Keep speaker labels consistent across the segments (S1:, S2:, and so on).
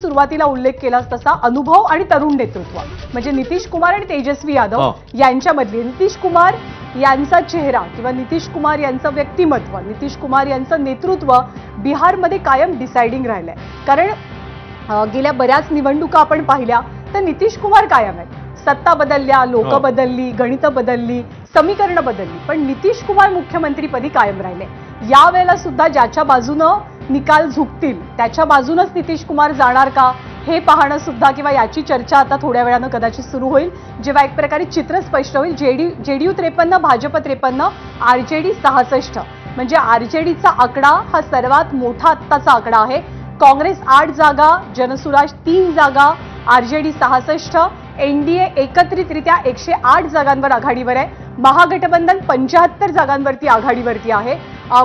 S1: सुरुवातीला उल्लेख केलास तसा अनुभव आणि तरुण नेतृत्व म्हणजे नितीश कुमार आणि तेजस्वी यादव यांच्यामधली नितीश कुमार यांचा चेहरा किंवा नितीश कुमार यांचं व्यक्तिमत्व, नितीश कुमार यांचं नेतृत्व बिहारमध्ये कायम डिसाइडिंग राहिलंय. कारण गेल्या बऱ्याच निवडणुका आपण पाहिल्या तर नितीश कुमार कायम आहेत. सत्ता बदलल्या, लोक बदलली, गणित बदलली, समीकरण बदलली, पण नितीश कुमार मुख्यमंत्रीपदी कायम राहिले. यावेळेला सुद्धा ज्याच्या बाजूनं निकाल झुकतील त्याच्या बाजूनच नितीश कुमार जाणार का हे पाहणं सुद्धा किंवा याची चर्चा आता थोड्या वेळानं कदाचित सुरू होईल, जेव्हा एक प्रकारे चित्र स्पष्ट होईल. जेडीयू 53, भाजप 53, आरजेडी 66 म्हणजे आरजेडीचा आकडा हा सर्वात मोठा आत्ताचा आकडा आहे. काँग्रेस 8 जागा, जनसुराज 3 जागा, आरजेडी 66, एनडीए एकत्रितरित्या 108 जागांवर आघाडीवर आहे. महागठबंधन 75 जागांवरती आघाडीवरती आहे.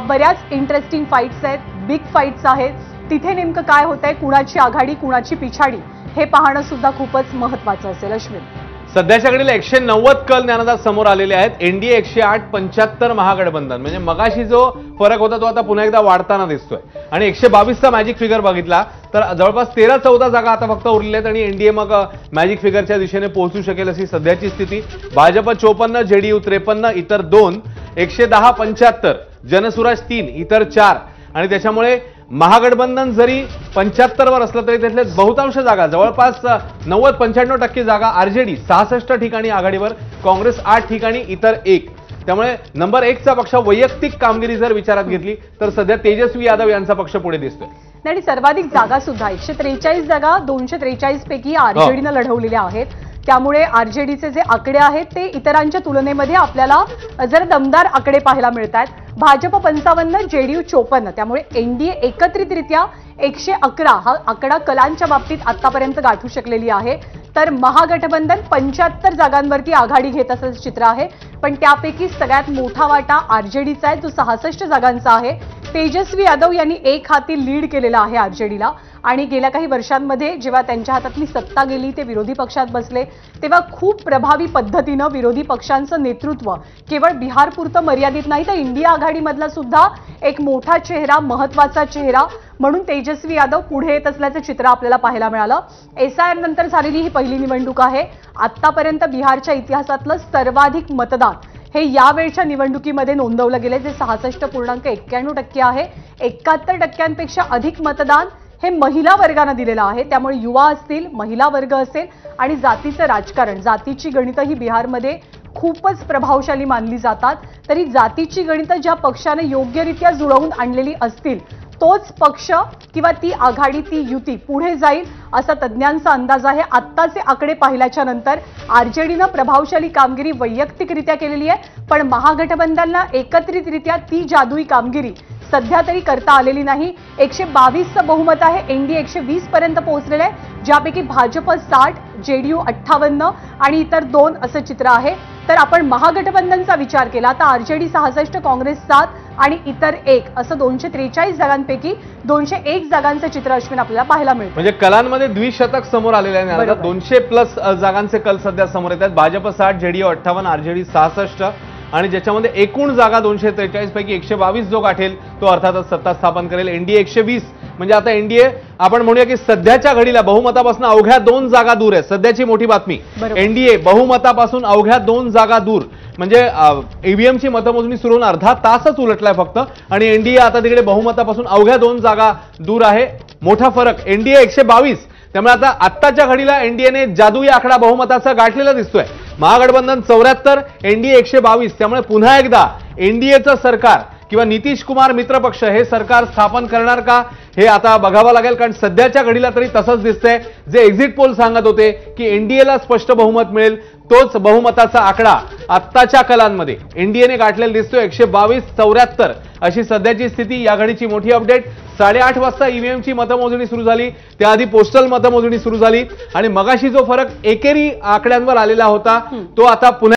S1: बऱ्याच इंटरेस्टिंग फाईट्स आहेत, बिग फाईट्स आहेत. तिथे नेमकं काय होतंय, कुणाची आघाडी कुणाची पिछाडी हे पाहणं सुद्धा खूपच महत्त्वाचं असेल. अश्विन,
S2: सध्याच्या घडीला 190 कल ज्ञानदास समोर आलेले आहेत. एनडीए 108, 75 महागठबंधन म्हणजे मगाशी जो फरक होता तो आता पुन्हा एकदा वाढताना दिसतोय. आणि 122चा मॅजिक फिगर बघितला तर जवळपास 13-14 जागा आता फक्त उरलेल्या आहेत आणि एनडीए मग मॅजिक फिगरच्या दिशेने पोहोचू शकेल अशी सध्याची स्थिती. भाजप 54, जेडीयू 53, इतर 2, 110, 75, जनसुराज 3, इतर 4 आणि त्याच्यामुळे महागठबंधन जरी 75 वर असलं तरी त्यातले बहुतांश जागा जवळपास 90-95% जागा आरजेडी 66 ठिकाणी आघाडीवर, काँग्रेस 8 ठिकाणी, इतर 1. त्यामुळे नंबर 1चा पक्ष वैयक्तिक कामगिरी जर विचारात घेतली तर सध्या तेजस्वी यादव यांचा पक्ष पुढे दिसतोय.
S1: आणि सर्वाधिक जागा सुद्धा 143 जागा 243 पैकी आरजेडीनं लढवलेल्या आहेत. त्यामुळे आरजेडीचे जे आकडे आहेत ते इतरांच्या तुलनेमध्ये आपल्याला जरा दमदार आकडे पाहायला मिळतात. भाजप 55, जेडीयू 54. त्यामुळे एनडीए एकत्रितरित्या 111 हा आकडा कलांच्या बाबतीत आतापर्यंत गाठू शकलेली आहे. तर महागठबंधन 75 जागांवरती आघाडी घेत असल्याचं चित्र आहे. पण त्यापैकी सगळ्यात मोठा वाटा आरजेडीचा आहे जो 66 जागांचा आहे. तेजस्वी यादव यांनी एक हाती लीड केलेला आहे आरजेडीला. आणि गेल्या काही वर्षांमध्ये जेव्हा त्यांच्या हातातली सत्ता गेली ते विरोधी पक्षात बसले तेव्हा खूप प्रभावी पद्धतीनं विरोधी पक्षांचं नेतृत्व केवळ बिहारपुरतं मर्यादित नाही तर इंडिया आघाडीमधला सुद्धा एक मोठा चेहरा, महत्वाचा चेहरा म्हणून तेजस्वी यादव पुढे येत असल्याचं चित्र आपल्याला पाहायला मिळालं. एसआयआर नंतर झालेली ही पहिली निवडणूक आहे. आतापर्यंत बिहारच्या इतिहासातलं सर्वाधिक मतदान हे यावेळच्या निवडणुकीमध्ये नोंदवलं गेले जे 66.91% आहे. 71% अधिक मतदान हे महिला वर्गाने दिलेलं आहे. त्यामुळे युवा असतील, महिला वर्ग असेल आणि जातीचं राजकारण, जातीची गणितं ही बिहारमध्ये खूपच प्रभावशाली मानली जातात. तरी जातीची गणितं ज्या पक्षाने योग्यरित्या जुळवून आणलेली असतील तोच पक्ष किंवा ती आघाडी, ती युती पुढे जाईल असा तज्ज्ञांचा अंदाज आहे. आत्ताचे आकडे पाहिल्याच्या नंतर आरजेडीनं प्रभावशाली कामगिरी वैयक्तिकरित्या केलेली आहे पण महागठबंधनला एकत्रितरित्या ती जादुई कामगिरी सध्या तरी करता आलेली नाही. 122चं बहुमत आहे. एनडीए 120 पर्यंत पोहोचलेलं आहे ज्यापैकी भाजप 60, जेडीयू 58 आणि इतर 2 असं चित्र आहे. तर आपण महागठबंधनचा विचार केला तर आरजेडी 66, काँग्रेस 7 आणि इतर 1 असं 243 जागांपैकी 201 जागांचं चित्र अश्विन आपल्याला पाहायला मिळतं.
S2: म्हणजे कलांमध्ये द्विशतक समोर आलेले आहे. 200+ जागांचे कल सध्या समोर येतात. भाजप 60, जेडीयू 58, आरजेडी 66 आणि ज्याच्यामध्ये एकूण जागा 243 पैकी 122 जो गाठेल तो अर्थातच सत्ता स्थापन करेल. एनडीए 120 म्हणजे आता एनडीए आपण म्हणूया की सध्याच्या घडीला बहुमतापासून अवघ्या 2 जागा दूर आहे. सध्याची मोठी बातमी, एनडीए बहुमतापासून अवघ्या 2 जागा दूर म्हणजे ईव्हीएमची मतमोजणी सुरू होऊन अर्धा तासच उलटलाय फक्त आणि एनडीए आता तिकडे बहुमतापासून अवघ्या 2 जागा दूर आहे. मोठा फरक, एनडीए 122. त्यामुळे आता आत्ताच्या घडीला एनडीएने जादुई आकडा बहुमताचा गाठलेला दिसतोय. महागठबंधन 74, एनडीए 122. त्यामुळे पुन्हा एकदा एनडीएचं सरकार किंवा नितीश कुमार मित्रपक्ष हे सरकार स्थापन करणार का हे आता बघावं लागेल. कारण सध्याच्या घडीला तरी तसंच दिसतंय. जे एक्झिट पोल सांगत होते की एनडीएला स्पष्ट बहुमत मिळेल तोच बहुमताचा आकडा आत्ताच्या कलांमध्ये एनडीएने गाठलेला दिसतोय. 122-74 अशी सध्याची स्थिती. या घडीची मोठी अपडेट 8:30 वाजता ईव्हीएमची मतमोजणी सुरू झाली. त्याआधी पोस्टल मतमोजणी सुरू झाली आणि मगाशी जो फरक एकेरी आकड्यांवर आलेला होता तो आता पुन्हा